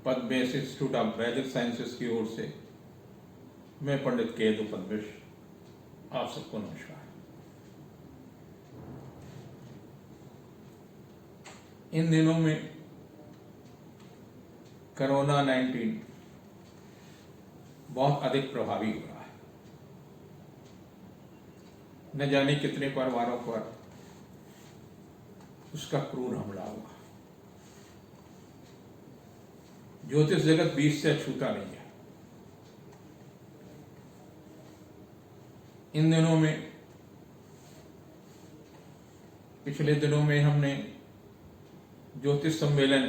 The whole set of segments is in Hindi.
पद्मेश इंस्टीट्यूट ऑफ वैदिक साइंसेस की ओर से मैं पंडित केतु पद्मेश आप सबको नमस्कार। इन दिनों में कोरोना 19 बहुत अधिक प्रभावी हो रहा है। न जाने कितने परिवारों पर उसका क्रूर हमला हुआ। ज्योतिष जगत बीच से अछूता नहीं है। इन दिनों में, पिछले दिनों में हमने ज्योतिष सम्मेलन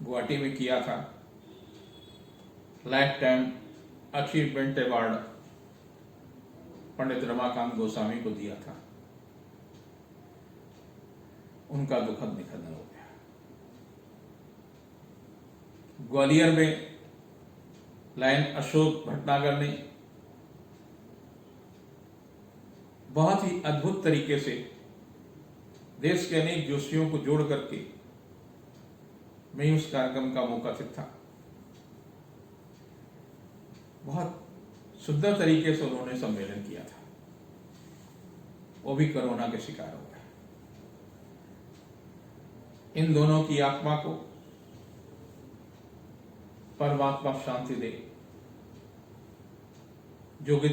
गुवाहाटी में किया था। लाइफ टाइम अचीवमेंट अवार्ड पंडित रमाकांत गोस्वामी को दिया था। उनका दुखद निधन हो गया। ग्वालियर में लायन अशोक भटनागर ने बहुत ही अद्भुत तरीके से देश के अनेक ज्योतिषियों को जोड़ करके, मैं उस कार्यक्रम का मुखातिब था, बहुत सुंदर तरीके से उन्होंने सम्मेलन किया था। वो भी कोरोना के शिकार हो गए। इन दोनों की आत्मा को परमात्मा शांति दे। जो कि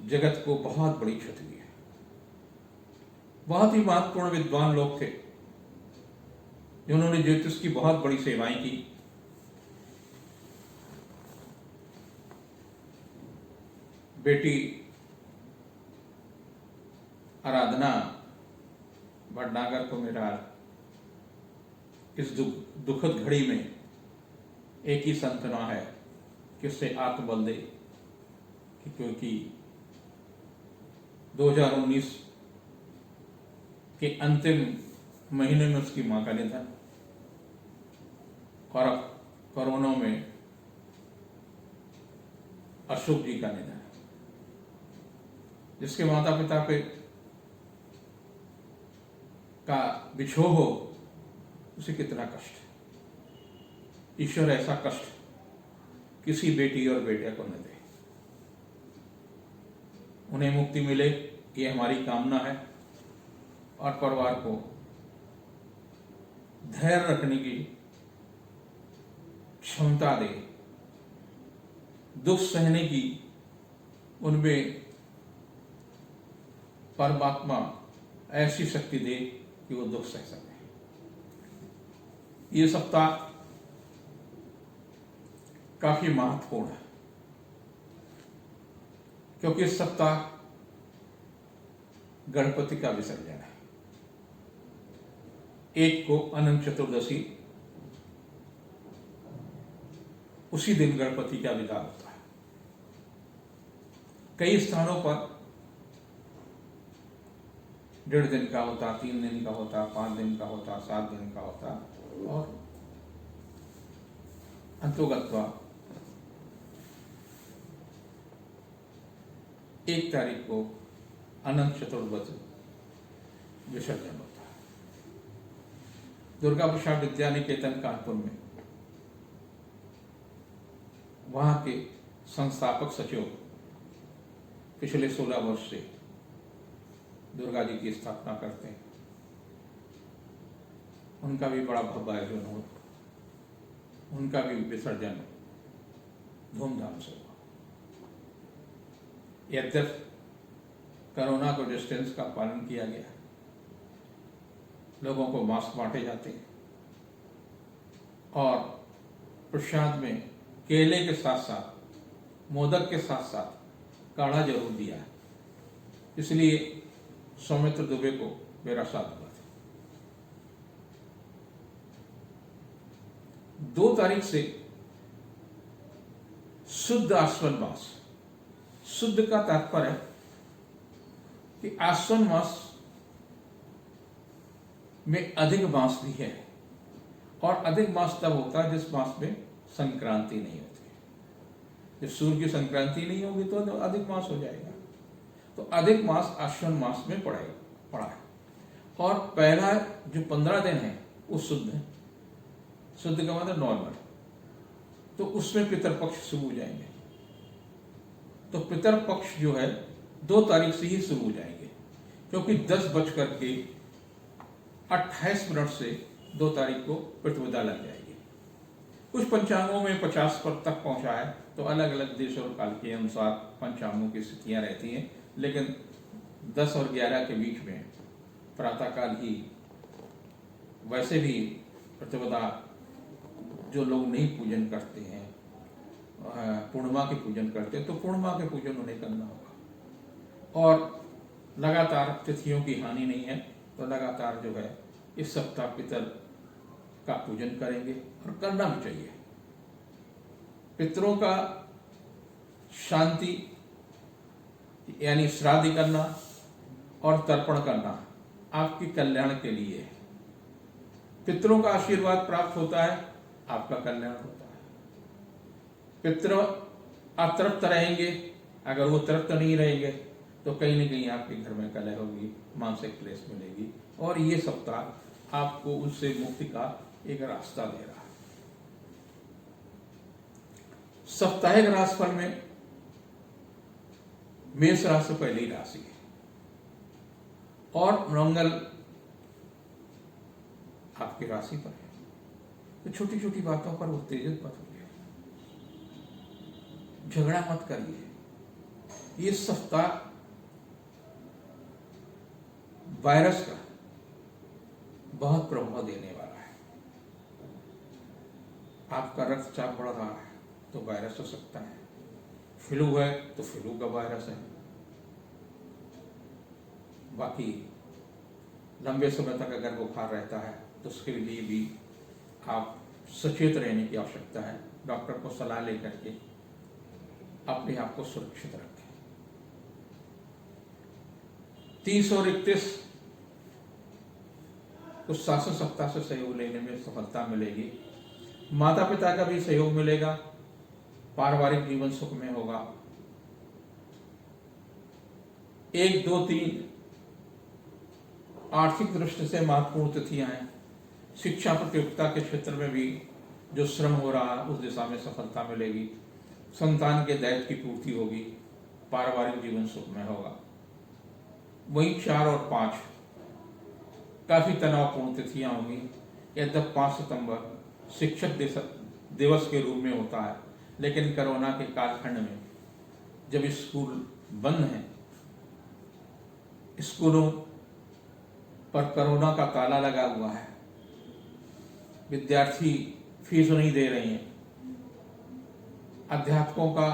जगत को बहुत बड़ी क्षति हुई है। बहुत ही महत्वपूर्ण विद्वान लोग थे जिन्होंने ज्योतिष की बहुत बड़ी सेवाएं की। बेटी आराधना भटनागर को मेरा इस दुखद घड़ी में एक ही सांत्वना है कि उससे आत्मबल दे, क्योंकि 2019 के अंतिम महीने में उसकी मां का निधन और अब कोरोना में अशोक जी का निधन, जिसके माता पिता पे का बिछोह हो, उसे कितना कष्ट। ईश्वर ऐसा कष्ट किसी बेटी और बेटे को न दे। उन्हें मुक्ति मिले, ये हमारी कामना है। और परिवार को धैर्य रखने की क्षमता दे, दुख सहने की उनमें परमात्मा ऐसी शक्ति दे कि वो दुख सह सके। ये सप्ताह काफी महत्वपूर्ण है, क्योंकि इस सप्ताह गणपति का विसर्जन है। एक को अनंत चतुर्दशी, उसी दिन गणपति का विदा होता है। कई स्थानों पर 1.5 दिन का होता, 3 दिन का होता, 5 दिन का होता, 7 दिन का होता, और अंतोगत्वा 1 तारीख को अनंत चतुर्दशी विसर्जन होता है। दुर्गा प्रसाद विद्या निकेतन कानपुर में वहां के संस्थापक सचिव पिछले 16 वर्ष से दुर्गा जी की स्थापना करते हैं। उनका भी बड़ा भव्य आयोजन हो, उनका भी विसर्जन धूमधाम से हुआ। यद्यपि कोरोना को डिस्टेंस का पालन किया गया, लोगों को मास्क बांटे जाते हैं और प्रसाद में केले के साथ साथ, मोदक के साथ साथ काढ़ा जरूर दिया है। इसलिए सौमित्र दुबे को मेरा साधुवाद। 2 तारीख से शुद्ध आश्वन मास। शुद्ध का तात्पर्य है कि आश्वन मास में अधिक मास भी है, और अधिक मास तब होता है जिस मास में संक्रांति नहीं होती। जब सूर्य की संक्रांति नहीं होगी तो अधिक मास हो जाएगा। तो अधिक मास आश्वन मास में पड़ा है। और पहला जो 15 दिन है वो शुद्ध है, शुद्ध का मतलब नॉर्मल, तो उसमें पितरपक्ष शुरू हो जाएंगे। तो पितरपक्ष जो है 2 तारीख से ही शुरू हो जाएंगे, क्योंकि 10:28 से 2 तारीख को प्रतिपदा लग जाएगी। कुछ पंचांगों में 50 पर तक पहुंचा है, तो अलग अलग देश और काल के अनुसार पंचांगों की स्थितियां रहती हैं, लेकिन 10 और 11 के बीच में प्रातःकाल ही। वैसे भी प्रतिपदा जो लोग नहीं पूजन करते हैं, पूर्णिमा के पूजन करते हैं, तो पूर्णिमा के पूजन उन्हें करना होगा। और लगातार तिथियों की हानि नहीं है, तो लगातार जो है इस सप्ताह पितर का पूजन करेंगे, और करना भी चाहिए। पितरों का शांति यानी श्राद्ध करना और तर्पण करना आपके कल्याण के लिए है। पितरों का आशीर्वाद प्राप्त होता है, आपका कल्याण होता है। पितर अतृप्त रहेंगे, अगर वो तृप्त नहीं रहेंगे तो कहीं न कहीं आपके घर में कलह होगी, मानसिक क्लेश मिलेगी, और ये सप्ताह आपको उससे मुक्ति का एक रास्ता दे रहा है। साप्ताहिक राशिफल में मेष राशि पहली राशि है, और मंगल आपकी राशि पर है, तो छोटी छोटी बातों पर उत्तेजित मत होइए, झगड़ा मत करिए। ये सप्ताह वायरस का बहुत प्रभाव देने वाला है। आपका रक्तचाप बढ़ रहा है तो वायरस हो सकता है, फ्लू है तो फ्लू का वायरस है। बाकी लंबे समय तक अगर बुखार रहता है तो उसके लिए भी आप सचेत रहने की आवश्यकता है। डॉक्टर को सलाह लेकर के अपने आप को सुरक्षित रखें। 30 और 31 तो शासन सप्ताह से सहयोग लेने में सफलता मिलेगी। माता पिता का भी सहयोग मिलेगा, पारिवारिक जीवन सुख में होगा। 1, 2, 3 आर्थिक दृष्टि से महत्वपूर्ण तिथियां हैं। शिक्षा प्रतियोगिता के क्षेत्र में भी जो श्रम हो रहा है उस दिशा में सफलता मिलेगी। संतान के दायित्व की पूर्ति होगी, पारिवारिक जीवन सुख में होगा। वहीं 4 और 5 काफी तनावपूर्ण तिथियां होंगी। यद्यप 5 सितंबर शिक्षक दिवस के रूप में होता है, लेकिन कोरोना के कालखंड में जब स्कूल बंद हैं, स्कूलों पर कोरोना का ताला लगा हुआ है, विद्यार्थी फीस नहीं दे रहे हैं, अध्यापकों का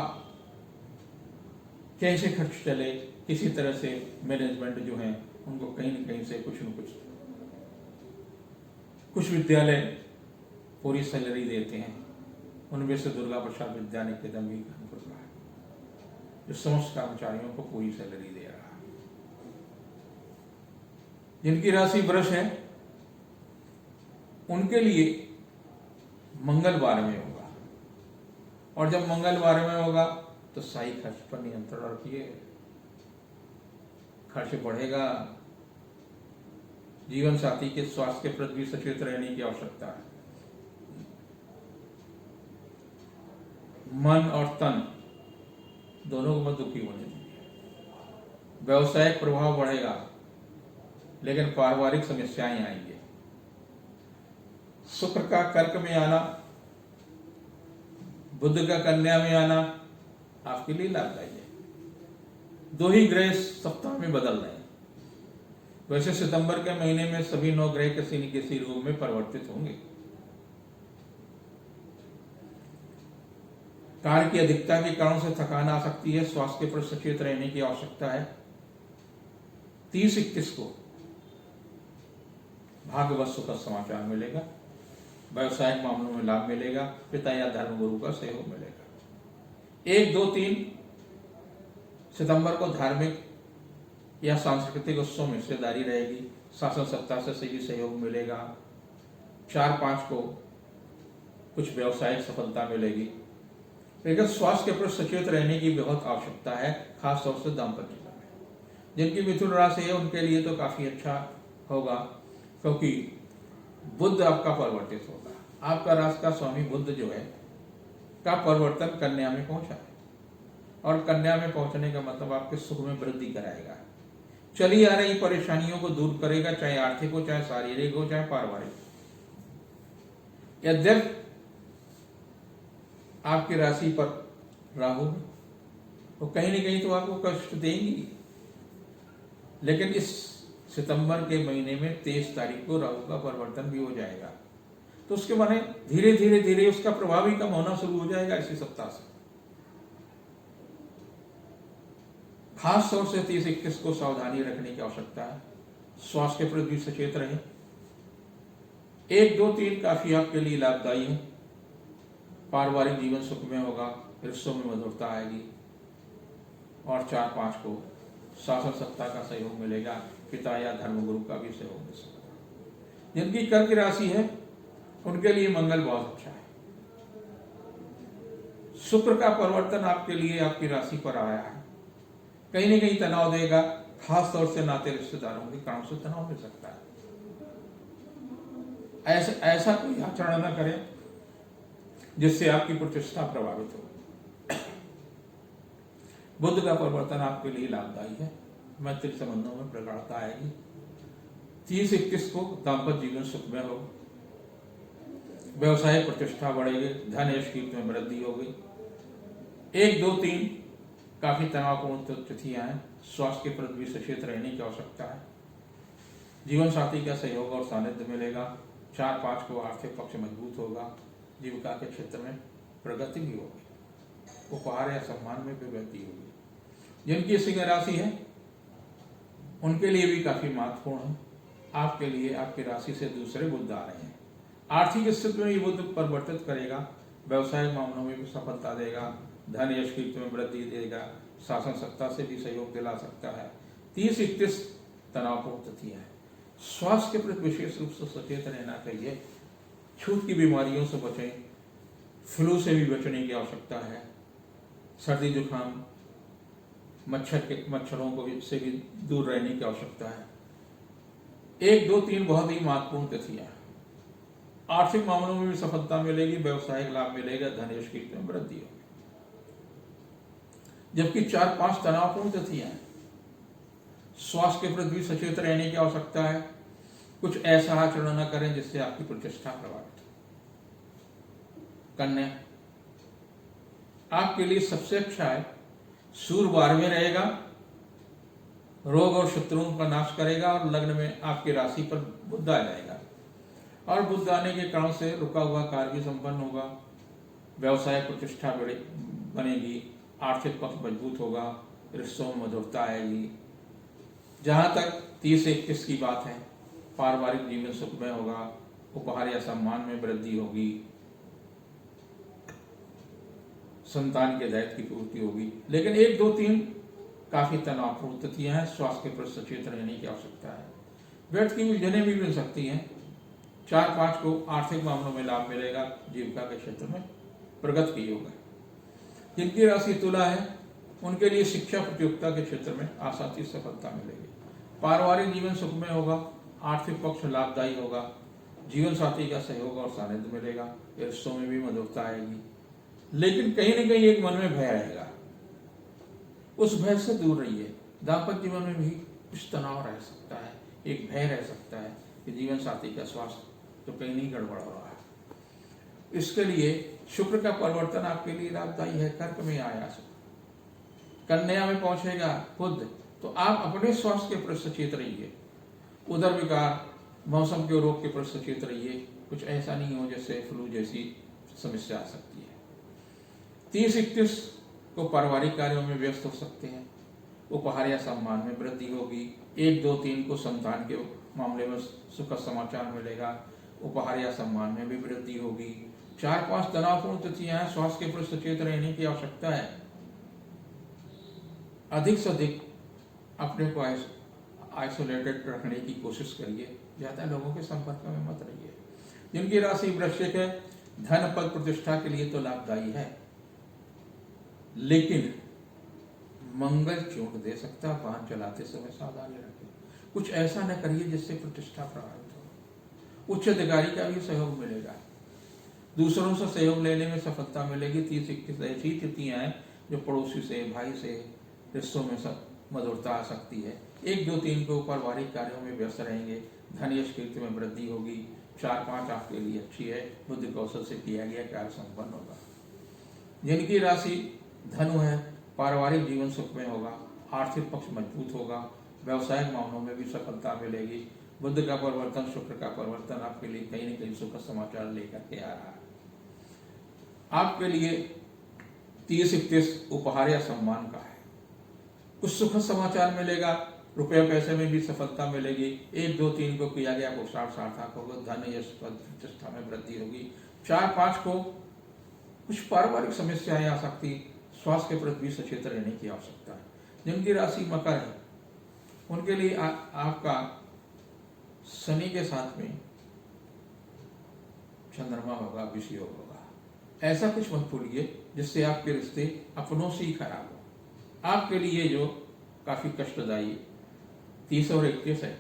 कैसे खर्च चले, किसी तरह से मैनेजमेंट जो है उनको कहीं न कहीं से कुछ विद्यालय पूरी सैलरी देते हैं। उनमें से दुर्गा प्रसाद विद्यालय निकेतन भी रहा है, जो समस्त कर्मचारियों को पूरी सैलरी दे रहा है। जिनकी राशि वृष है उनके लिए मंगलवार में होगा, और जब मंगलवार में होगा तो शाही खर्च पर नियंत्रण रखिए। खर्च बढ़ेगा। जीवन साथी के स्वास्थ्य के प्रति भी सचेत रहने की आवश्यकता है। मन और तन दोनों को मत दुखी होने दीजिए। व्यवसायिक प्रभाव बढ़ेगा, लेकिन पारिवारिक समस्याएं आएंगी। शुक्र का कर्क में आना, बुध का कन्या में आना आपके लिए लाभदायी है। 2 ही ग्रह सप्ताह में बदल रहे हैं। वैसे सितंबर के महीने में सभी 9 ग्रह किसी न किसी रूप में परिवर्तित होंगे। कार्य की अधिकता के कारण से थकान आ सकती है, स्वास्थ्य पर सचेत रहने की आवश्यकता है। 30-31 को भाग्यवश सुखद समाचार मिलेगा। व्यवसायिक मामलों में लाभ मिलेगा। पिता या धर्मगुरु का सहयोग मिलेगा। 1, 2, 3 सितंबर को धार्मिक या सांस्कृतिक उत्सव में हिस्सेदारी रहेगी। शासन सत्ता से सही सहयोग मिलेगा। 4, 5 को कुछ व्यवसायिक सफलता मिलेगी। लेकिन स्वास्थ्य के प्रति सचेत रहने की बहुत आवश्यकता है, खासतौर से दाम्पत्य जीवन में। जिनकी मिथुन राशि है उनके लिए तो काफी अच्छा होगा, क्योंकि बुध आपका परिवर्तित होगा। आपका राशि का स्वामी बुध जो है का परिवर्तन कन्या में पहुंचा है, और कन्या में पहुंचने का मतलब आपके सुख में वृद्धि कराएगा। चली आ रही परेशानियों को दूर करेगा, चाहे आर्थिक हो, चाहे शारीरिक हो, चाहे पारिवारिक। यद्यप आपकी राशि पर राहु है, तो कहीं ना कहीं तो आपको कष्ट देंगी, लेकिन इस सितंबर के महीने में 23 तारीख को राहु का परिवर्तन भी हो जाएगा, तो उसके माने धीरे धीरे धीरे उसका प्रभाव ही कम होना शुरू हो जाएगा इसी सप्ताह से। खास तौर से 30-31 को सावधानी रखने की आवश्यकता है। स्वास्थ्य के प्रति भी सचेत रहें। 1, 2, 3 काफी आपके लिए लाभदायी है। पारिवारिक जीवन सुखमय होगा, रिश्तों में मधुरता आएगी, और 4, 5 को शासन सत्ता का सहयोग मिलेगा, पिता या धर्मगुरु का भी सहयोग मिल सकता है। जिनकी कर्क राशि है उनके लिए मंगल बहुत अच्छा है। शुक्र का परिवर्तन आपके लिए आपकी राशि पर आया है, कहीं ना कहीं तनाव देगा, खास तौर से नाते रिश्तेदारों के कारण से तनाव मिल सकता है। ऐसा कोई आचरण न करें जिससे आपकी प्रतिष्ठा प्रभावित हो। बुध का परिवर्तन आपके लिए लाभदायी है। मैत्री संबंधों में प्रगाढ़ता आएगी। 30-31 को दाम्पत्य जीवन सुखमय हो, व्यवसायिक प्रतिष्ठा बढ़ेगी, धन यश कीर्ति में वृद्धि होगी। 1, 2, 3 काफी तनावपूर्ण तिथियां हैं। स्वास्थ्य के प्रति भी सचेत रहने की आवश्यकता है। जीवन साथी का सहयोग और सानिध्य मिलेगा। 4, 5 को आर्थिक पक्ष मजबूत होगा। जीविका के क्षेत्र में प्रगति भी होगी। उपहार या सम्मान में भी वृद्धि होगी। जिनकी सिंह राशि है उनके लिए भी काफी महत्वपूर्ण है। आपके लिए आपकी राशि से दूसरे बुध आ रहे हैं। आर्थिक स्थिति में ये बुध परिवर्तित करेगा, व्यवसायिक मामलों में भी सफलता देगा, धन यश कीर्ति में वृद्धि देगा, शासन सत्ता से भी सहयोग दिला सकता है। 30-31 तनावपूर्ण तिथियां है। स्वास्थ्य के प्रति विशेष रूप से सचेत रहना चाहिए। छूत की बीमारियों से बचें, फ्लू से भी बचने की आवश्यकता है। सर्दी जुकाम, मच्छरों को से भी दूर रहने की आवश्यकता है। 1, 2, 3 बहुत ही महत्वपूर्ण तिथियां। आर्थिक मामलों में भी सफलता मिलेगी, व्यवसायिक लाभ मिलेगा, धन यश कीर्ति में वृद्धि होगी। जबकि 4, 5 तनावपूर्ण तिथियां हैं। स्वास्थ्य के प्रति भी सचेत रहने की आवश्यकता है। कुछ ऐसा आचरण न करें जिससे आपकी प्रतिष्ठा प्रभावित हो। कन्या, आपके लिए सबसे अच्छा है। सूर्य 12वें रहेगा, रोग और शत्रुओं का नाश करेगा, और लग्न में आपकी राशि पर बुध आ जाएगा, और बुध आने के कारण से रुका हुआ कार्य भी संपन्न होगा। व्यवसाय प्रतिष्ठा बनेगी, आर्थिक पक्ष मजबूत होगा, रिश्तों में मधुरता आएगी। जहां तक 30-31 की बात है, पारिवारिक जीवन सुखमय होगा, उपहार या सम्मान में वृद्धि होगी, संतान के दायित्व की पूर्ति होगी। लेकिन 1, 2, 3 काफी तनावपूर्ण तिथियां हैं। स्वास्थ्य के प्रति सचेत रहने की आवश्यकता है। व्यर्थ की उलझनें भी मिल सकती हैं। 4, 5 को आर्थिक मामलों में लाभ मिलेगा, जीविका के क्षेत्र में प्रगति की योग है। जिनकी राशि तुला है उनके लिए शिक्षा प्रतियोगिता के क्षेत्र में आशातीत सफलता मिलेगी। पारिवारिक जीवन सुखमय होगा, आर्थिक पक्ष लाभदायी होगा, जीवन साथी का सहयोग और सानिध्य मिलेगा, रिश्तों में भी मधुरता आएगी। लेकिन कहीं न कहीं एक मन में भय रहेगा, उस भय से दूर रहिए। दाम्पत्य जीवन में भी कुछ तनाव रह सकता है, एक भय रह सकता है कि जीवन साथी का स्वास्थ्य तो कहीं नहीं गड़बड़ हो रहा है। इसके लिए शुक्र का परिवर्तन आपके लिए लाभदायी है। कर्क में आया शुक्र, कन्या में पहुंचेगा बुध, तो आप अपने स्वास्थ्य के प्रति सचेत रहिए। उदर विकार, मौसम के रोग के प्रति सचेत रहिए। कुछ ऐसा नहीं हो जैसे फ्लू जैसी समस्या आ सकती है। 30-31 को पारिवारिक कार्यों में व्यस्त हो सकते हैं। उपहार या सम्मान में वृद्धि होगी। 1, 2, 3 को संतान के मामले में सुखद समाचार मिलेगा, उपहार या सम्मान में भी वृद्धि होगी। 4, 5 तनावपूर्ण तिथियां हैं। स्वास्थ्य के प्रति सचेत रहने की आवश्यकता है। अधिक से अधिक अपने को आइसोलेटेड रखने की कोशिश करिए, ज्यादा लोगों के संपर्क में मत रहिए। जिनकी राशि वृश्चिक है, धन पद प्रतिष्ठा के लिए तो लाभदायी है, लेकिन मंगल चोट दे सकता है। वाहन चलाते समय सावधानी रखें। कुछ ऐसा न करिए जिससे प्रतिष्ठा प्रभावित उच्च अधिकारी का भी सहयोग मिलेगा, दूसरों से सहयोग लेने में सफलता मिलेगी। 30-31 ऐसी तिथियां हैं जो पड़ोसी से, भाई से, रिश्तों में सब मधुरता आ सकती है। 1, 2, 3 को पारिवारिक कार्यों में व्यस्त रहेंगे, धन यश कीर्ति में वृद्धि होगी। 4, 5 आपके लिए अच्छी है, बुद्धि कौशल से किया गया कार्य संपन्न होगा। जिनकी राशि धनु है, पारिवारिक जीवन सुख में होगा, आर्थिक पक्ष मजबूत होगा, व्यवसायिक मामलों में भी सफलता मिलेगी। बुध का परिवर्तन, शुक्र का परिवर्तन आपके लिए कहीं न कहीं सुखद समाचार लेकर के आ रहा है। आपके लिए 30-31 उपहार या सम्मान का है, कुछ सुखद समाचार मिलेगा, रुपये पैसे में भी सफलता मिलेगी। 1, 2, 3 को किया गया पुरुषार्थ सार्थक होगा, धन यश पद प्रतिष्ठा में वृद्धि होगी। 4, 5 को कुछ पारिवारिक समस्याएं आ सकती, स्वास्थ्य के प्रति भी सचेत रहने की आवश्यकता है। जिनकी राशि मकर है उनके लिए आपका शनि के साथ में चंद्रमा होगा, विषयोग होगा। ऐसा कुछ मत भूलिए जिससे आपके रिश्ते अपनों से ही खराब हो। आपके लिए जो काफी कष्टदायी 30 और 31 है,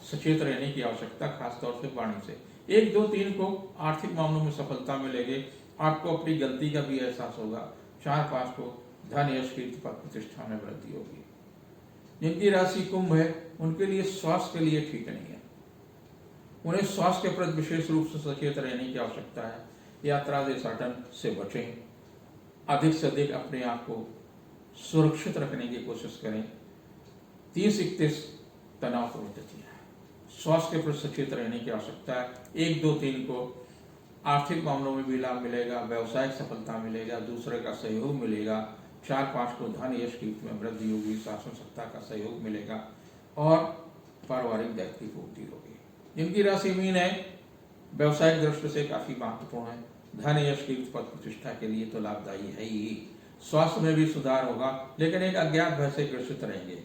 सचेत रहने की आवश्यकता, खासतौर से वाणी से। 1, 2, 3 को आर्थिक मामलों में सफलता मिलेगी, आपको अपनी गलती का भी एहसास होगा। 4, 5 को धन यश कीर्ति पद प्रतिष्ठा में वृद्धि होगी। जिनकी राशि कुंभ है उनके लिए स्वास्थ्य के लिए ठीक नहीं है, उन्हें स्वास्थ्य के प्रति विशेष रूप से सचेत रहने की आवश्यकता है। यात्रा देशाटन से बचें, अधिक से अधिक अपने आप को सुरक्षित रखने की कोशिश करें। 30-31 तनावपूर्ण तिथियां हैं, स्वास्थ्य के प्रति सचेत रहने की आवश्यकता है। 1, 2, 3 को आर्थिक मामलों में भी लाभ मिलेगा, व्यवसायिक सफलता मिलेगा, दूसरे का सहयोग मिलेगा। 4, 5 को धन यश कीर्ति में वृद्धि होगी, शासन सत्ता का सहयोग मिलेगा और पारिवारिक दायित्व की पूर्ति होगी। जिनकी राशि मीन है, व्यवसायिक दृष्टि से काफी महत्वपूर्ण है, धन यश कीर्ति पद प्रतिष्ठा के लिए तो लाभदायी है ही। स्वास्थ्य में भी सुधार होगा, लेकिन एक अज्ञात भय से ग्रसित रहेंगे।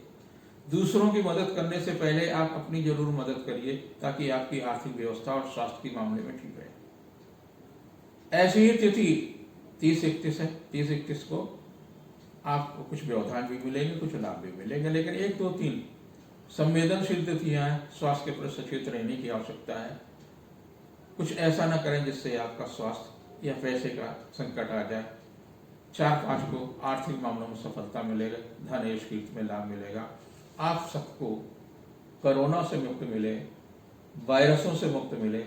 दूसरों की मदद करने से पहले आप अपनी जरूर मदद करिए, ताकि आपकी आर्थिक व्यवस्था और स्वास्थ्य के मामले में ठीक रहे। ऐसी ही तिथि 30-31 है। 30-31 को आपको कुछ व्यवधान भी मिलेंगे, कुछ लाभ भी मिलेंगे, लेकिन 1, 2, 3 संवेदनशील तिथियां हैं, स्वास्थ्य के प्रति सचेत रहने की आवश्यकता है। कुछ ऐसा ना करें जिससे आपका स्वास्थ्य या पैसे का संकट आ जाए। 4, 5 को आर्थिक मामलों में सफलता मिलेगा, धन यश कीर्ति में लाभ मिलेगा। आप सबको कोरोना से मुक्त मिले, वायरसों से मुक्त मिले,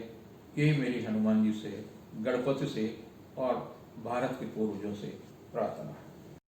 ये मेरी हनुमान जी से, गणपति से और भारत के पूर्वजों से प्रार्थना है।